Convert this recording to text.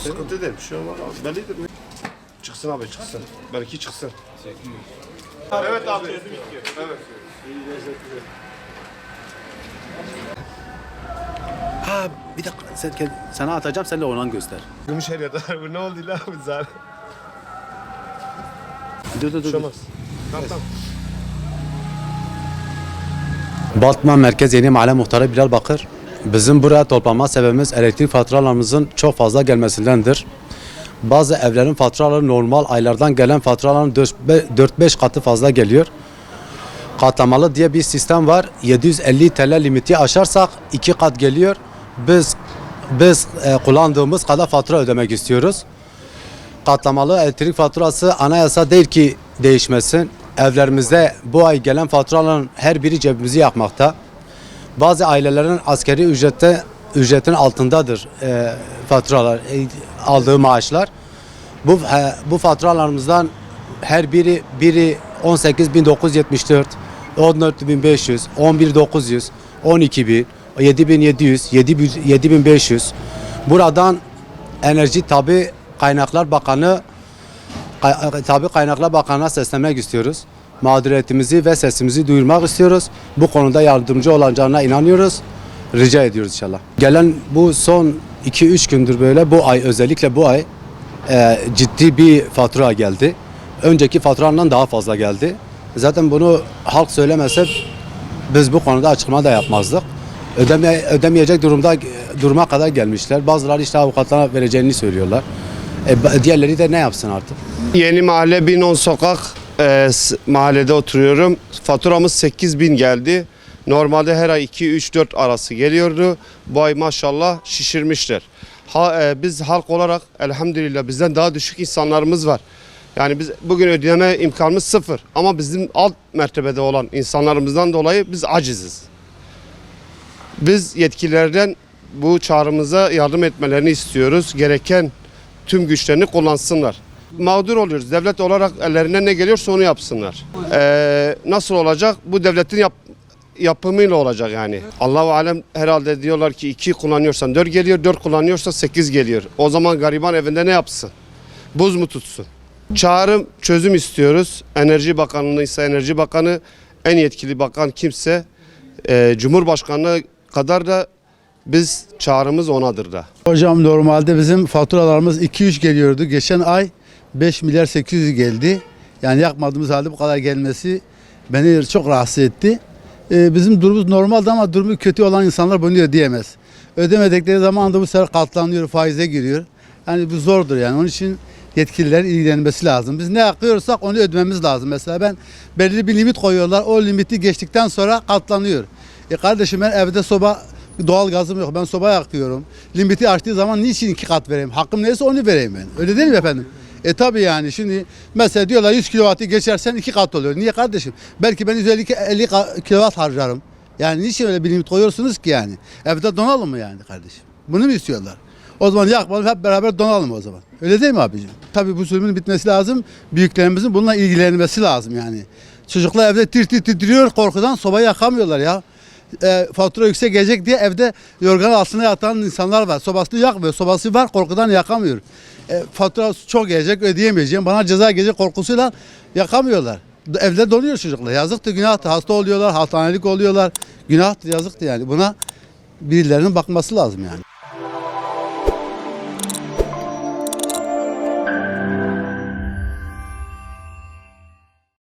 Sıkıntı değil, bir şey olmaz abi. Bellidir mi? Çıksın abi, çıksın. Belki çıksın. Evet abi. Evet. Ha bir dakika sana atacağım, sen de ona göster. Gümüş her yerde. Bu ne oldu lan bu zaten? Dur. Tamam. Tamam. Batman Merkez Yeni Mahalle Muhtarı Bilal Bakır. Bizim buraya toplanma sebebimiz elektrik faturalarımızın çok fazla gelmesindendir. Bazı evlerin faturaları normal aylardan gelen faturaların 4-5 katı fazla geliyor. Katlamalı diye bir sistem var. 750 TL limiti aşarsak 2 kat geliyor. Biz kullandığımız kadar fatura ödemek istiyoruz. Katlamalı elektrik faturası anayasa değil ki değişmesin. Evlerimizde bu ay gelen faturaların her biri cebimizi yakmakta. Bazı ailelerin askeri ücretin altındadır faturalar, aldığı maaşlar. Bu faturalarımızdan her biri 18.974, 14.500, 11.900, 12.000, 7.700, 7.500. Buradan Enerji Tabi Kaynaklar Bakanı'na seslenmek istiyoruz. Mağduriyetimizi ve sesimizi duyurmak istiyoruz. Bu konuda yardımcı olacağına inanıyoruz. Rica ediyoruz inşallah. Gelen bu son 2-3 gündür böyle, bu ay özellikle bu ay ciddi bir fatura geldi. Önceki faturalardan daha fazla geldi. Zaten bunu halk söylemese biz bu konuda açıklama da yapmazdık. Ödemeyecek duruma kadar gelmişler. Bazıları işte avukatlara vereceğini söylüyorlar. Diğerleri de ne yapsın artık? Yeni Mahalle 1010 sokak mahallede oturuyorum. Faturamız 8.000 geldi. Normalde her ay 2-3-4 arası geliyordu. Bu ay maşallah şişirmişler. Biz halk olarak elhamdülillah bizden daha düşük insanlarımız var. Yani biz bugün ödeme imkanımız sıfır. Ama bizim alt mertebede olan insanlarımızdan dolayı biz aciziz. Biz yetkililerden bu çağrımıza yardım etmelerini istiyoruz. Gereken tüm güçlerini kullansınlar. Mağdur oluyoruz. Devlet olarak ellerinden ne geliyorsa onu yapsınlar. Nasıl olacak? Bu devletin yapımıyla olacak yani. Allahu alem, herhalde diyorlar ki 2 kullanıyorsan 4 geliyor, 4 kullanıyorsa 8 geliyor. O zaman gariban evinde ne yapsın? Buz mu tutsun? Çağrım, çözüm istiyoruz. Enerji Bakanlığı ise Enerji Bakanı, en yetkili bakan kimse Cumhurbaşkanlığı kadar da biz çağrımız onadır da. Hocam normalde bizim faturalarımız 2-3 geliyordu. Geçen ay 5 milyar 800 geldi. Yani yakmadığımız halde bu kadar gelmesi beni çok rahatsız etti. Bizim durumumuz normaldi ama durumu kötü olan insanlar bunu ödeyemez. Ödemedikleri zaman da bu sefer katlanıyor, faize giriyor. Yani bu zordur yani. Onun için yetkililerin ilgilenmesi lazım. Biz ne yakıyorsak onu ödememiz lazım. Mesela ben belirli bir limit koyuyorlar. O limiti geçtikten sonra katlanıyor. Kardeşim ben evde doğal gazım yok. Ben soba yakıyorum. Limiti aştığı zaman niçin 2 kat vereyim? Hakkım neyse onu vereyim ben. Öyle değil mi efendim? Tabi yani şimdi mesela diyorlar 100 kilovatı geçersen 2 kat oluyor. Niye kardeşim? Belki ben 150 kilovat harcarım. Yani niçin öyle bir limit koyuyorsunuz ki yani? Evde donalım mı yani kardeşim? Bunu mu istiyorlar? O zaman yakmayalım, hep beraber donalım o zaman. Öyle değil mi abicim? Tabii bu zulmün bitmesi lazım. Büyüklerimizin bununla ilgilenmesi lazım yani. Çocuklar evde titriyor, korkudan sobayı yakamıyorlar ya. Fatura yüksek gelecek diye evde yorgan altına yatan insanlar var. Sobasını yakmıyor. Sobası var, korkudan yakamıyor. Fatura çok gelecek, ödeyemeyeceğim. Bana ceza gelecek korkusuyla yakamıyorlar. Evde donuyor çocuklar. Yazıktı, günahtı. Hasta oluyorlar, hastanelik oluyorlar. Günahtı, yazıktı yani. Buna birilerinin bakması lazım yani.